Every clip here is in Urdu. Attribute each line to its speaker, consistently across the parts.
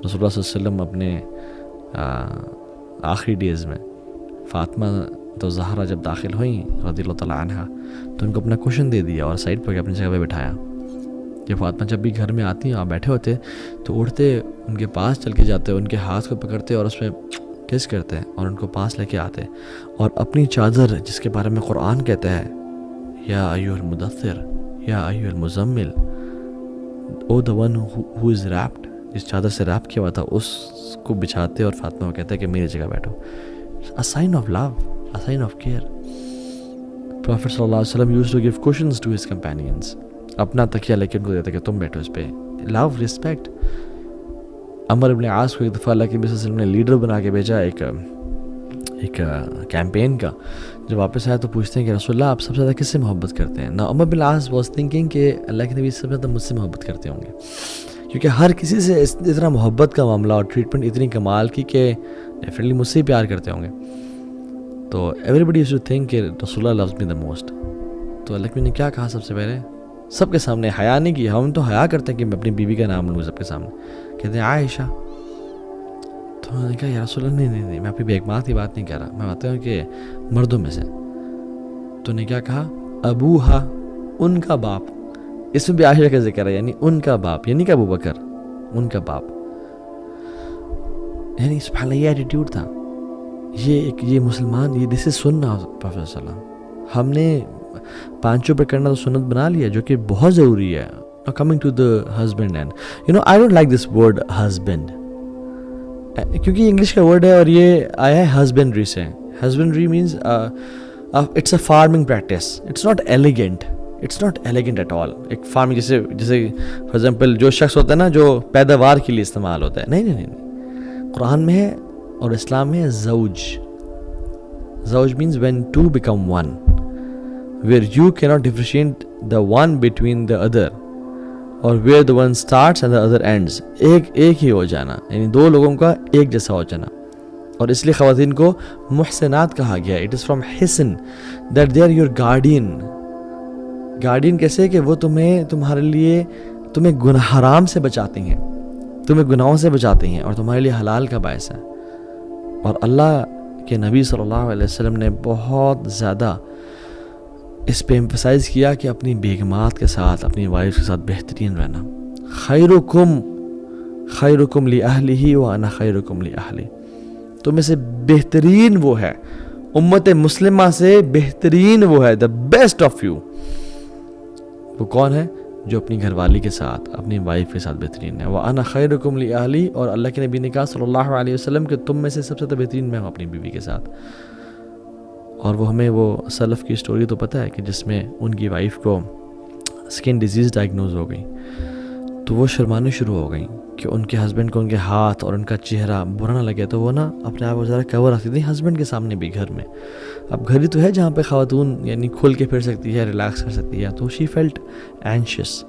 Speaker 1: رسول اللہ صلی اللہ علیہ وسلم اپنے آخری ڈیز میں فاطمہ تو زہرا جب داخل ہوئیں رضی اللہ تعالیٰ عنہ تو ان کو اپنا کوشن دے دیا اور سائڈ پر اپنی جگہ پہ بٹھایا. کہ فاطمہ جب بھی گھر میں آتی ہیں آپ بیٹھے ہوتے تو اٹھتے ان کے پاس چل کے جاتے، ان کے ہاتھ کو پکڑتے اور اس پہ کس کرتے اور ان کو پاس لے کے آتے، اور اپنی چادر جس کے بارے میں قرآن کہتا ہے یا ایھا المدثر یا ایھا المزمل، او the one who is rapid, جس چادر سے ریپ کیا ہوا تھا اس کو بچھاتے اور فاطمہ کو کہتے ہیں کہ میری جگہ بیٹھو. A sign of love, a sign of care. Prophet صلی اللہ علیہ وسلم used to give cushions to his companions. اپنا تکیہ لے کے ان کو دیتا کہ تم بیٹھو اس پہ. Love, respect. عمر ابن عاص کو ایک دفعہ اللہ کے نبی صلی اللہ علیہ وسلم نے لیڈر بنا کے بھیجا ایک کیمپین کا. جب واپس آیا تو پوچھتے ہیں کہ رسول اللہ آپ سب سے زیادہ کس سے محبت کرتے ہیں؟ نا عمر بن عاص واز تھنکنگ کہ اللہ کے نبی سب سے زیادہ مجھ سے محبت کرتے ہوں گے، کیونکہ ہر کسی سے اتنا محبت کا معاملہ اور ٹریٹمنٹ اتنی کمال کی کہ ڈیفینیٹلی مجھ سے ہی پیار کرتے ہوں گے. تو ایوری بڈی شوڈ تھنک کہ رسول اللہ لوز می دا موسٹ. تو اللہ نے کیا کہا سب سے پہلے؟ سب کے سامنے حیا نہیں کی. ہم تو حیا کرتے ہیں کہ میں اپنی بیوی کا نام لوں سب کے سامنے، کہتے ہیں عائشہ. تو انہوں نے کہا یا رسول اللہ نہیں، میں اپنی بیگماں کی بات نہیں کہہ رہا، میں بتاتا ہوں کہ مردوں میں سے. تو نے کیا کہا؟ ابوہا، ان کا باپ. اس میں بھی عائشہ کا ذکر ہے، یعنی ان کا باپ، یعنی کہ ابو بکر، ان کا باپ. یعنی سبحان اللہ یہ ایٹیٹیوڈ تھا. یہ مسلمان، یہ دس از سنہ پروفیسر صلی اللہ علیہ وسلم. ہم نے پانچوں پہ کرنا تو سنت بنا لیا، جو کہ بہت ضروری ہے. Coming to the husband, and I don't like this word husband, کیونکہ یہ انگلش کا ورڈ ہے اور یہ آیا ہے ہسبینڈری سے. Husbandry means it's a farming practice. It's not elegant at all. ایک فارمنگ جیسے فار ایگزامپل جو شخص ہوتا ہے نا جو پیداوار کے لیے استعمال ہوتا ہے، نہیں. قرآن میں ہے اور اسلام میں ہے زوج means when two become one, where you cannot differentiate the one between the other, اور where the one starts and the other ends. ایک ہی ہو جانا، یعنی دو لوگوں کا ایک جیسا ہو جانا. اور اس لیے خواتین کو محسنات کہا گیا. It is from Hasan that they are your guardian. Guardian کیسے کہ وہ تمہارے لیے تمہیں گناہ حرام سے بچاتی ہیں، تمہیں گناہوں سے بچاتی ہیں اور تمہارے لیے حلال کا باعث ہے. اور اللہ کے نبی صلی اللہ علیہ وسلم نے بہت زیادہ اس پہ ایمفسائز کیا کہ اپنی بیگمات کے ساتھ، اپنی وائف کے ساتھ بہترین رہنا. خیرکم لأہلہ وانا خیرکم لأہلی. تم میں سے بہترین وہ ہے، امت مسلمہ سے بہترین وہ ہے، the best of you. وہ کون ہے؟ جو اپنی گھر والی کے ساتھ، اپنی وائف کے ساتھ بہترین ہے. وَأَنَا خَيْرُكُمْ لِأَهْلِي. اور اللہ کے نبی نے کہا صلی اللہ علیہ وسلم کہ تم میں سے سب سے زیادہ بہترین میں ہوں اپنی بیوی کے ساتھ. اور وہ ہمیں وہ سلف کی سٹوری تو پتہ ہے کہ جس میں ان کی وائف کو سکن ڈیزیز ڈائگنوز ہو گئی تو وہ شرمانے شروع ہو گئیں کہ ان کے ہسبینڈ کو ان کے ہاتھ اور ان کا چہرہ برا نہ لگے. تو وہ نا اپنے آپ کو ذرا کور رکھتی تھی ہسبینڈ کے سامنے بھی گھر میں. اب گھر ہی تو ہے جہاں پہ خواتون یعنی کھل کے پھر سکتی ہے، ریلیکس کر سکتی ہے. تو she felt anxious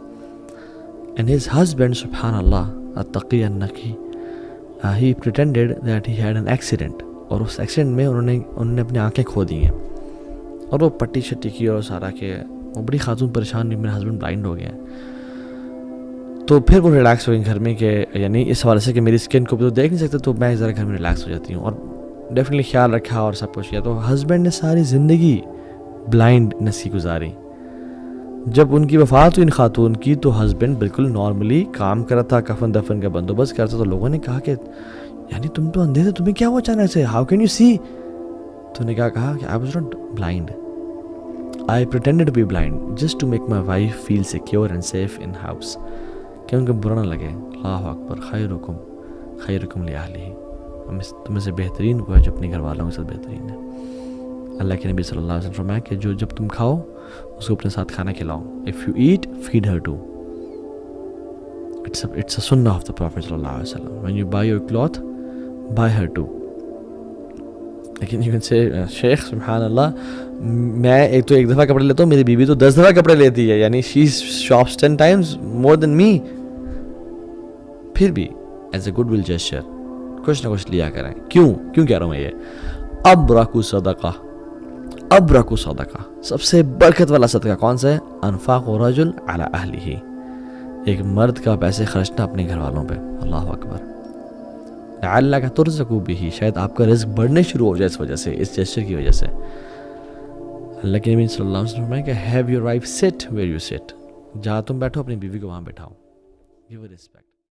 Speaker 1: and his husband سبحان اللہ التقی النقی he pretended that he had an accident. اور اس ایکسیڈنٹ میں انہوں نے اپنی آنکھیں کھو دی ہیں اور وہ پٹی شٹی کی اور سارا کہ وہ بڑی خاتون پریشان ہوئی میرا ہسبینڈ بلائنڈ ہو گیا ہے. تو پھر وہ ریلیکس ہو گئی گھر میں کہ یعنی اس حوالے سے کہ میری اسکن کو بھی تو دیکھ نہیں سکتے تو میں ذرا گھر میں ریلیکس ہو جاتی ہوں. اور ڈیفینیٹلی خیال رکھا اور سب کچھ کیا. تو ہسبینڈ نے ساری زندگی بلائنڈنس کی گزاری. جب ان کی وفات ہوئی ان خاتون کی تو ہسبینڈ بالکل نارملی کام کرا تھا، کفن دفن کا بندوبست کرتا. تو لوگوں نے کہا کہ یعنی تم تو اندھے تھے، تمہیں کیا ہوا اچانک سے، ہاؤ کین یو سی؟ تو نے کیا کہا کہ I was not blind, I pretended to be blind just to make my wife feel secure and safe in house, کہ ان کو برا نہ لگے. اللہ اکبر. خیرکم لأہلہ. تم میں سے بہترین وہ ہے جو اپنے گھر والوں کے ساتھ بہترین ہے. اللہ کے نبی صلی اللہ علیہ وسلم فرمایا کہ جب تم کھاؤ اس کو اپنے ساتھ کھانا کھلاؤ. If you eat, feed her too. It's a sunnah of the Prophet صلی اللہ علیہ وسلم. When you buy your cloth, buy her too. لیکن you can say شیخ سبحان اللہ میں ایک دفعہ کپڑے لیتا ہوں، میری بیوی تو 10 دفعہ کپڑے لیتی ہے، یعنی she shops 10 times more than me. پھر بھی as a good will gesture کچھ نہ کچھ لیا کریں. کیوں کہہ رہا ہوں میں یہ؟ ابرکو صدقہ سب سے برکت والا صدقہ کون سا ہے؟ انفاق رجل علی اہلہ. ایک مرد کا پیسے خرچنا اپنے گھر والوں پہ. اللہ اکبر. اللہ کا ترزقو بھی، شاید آپ کا رزق بڑھنے شروع ہو جائے اس وجہ سے، اس جیسچر کی وجہ سے. اللہ کے نبی صلی اللہ علیہ وسلم نے کہ ہیو یور وائف سٹ ویئر یو سٹ، جہاں تم بیٹھو اپنی بیوی کو وہاں بیٹھاؤ. گیو ہر رسپیکٹ.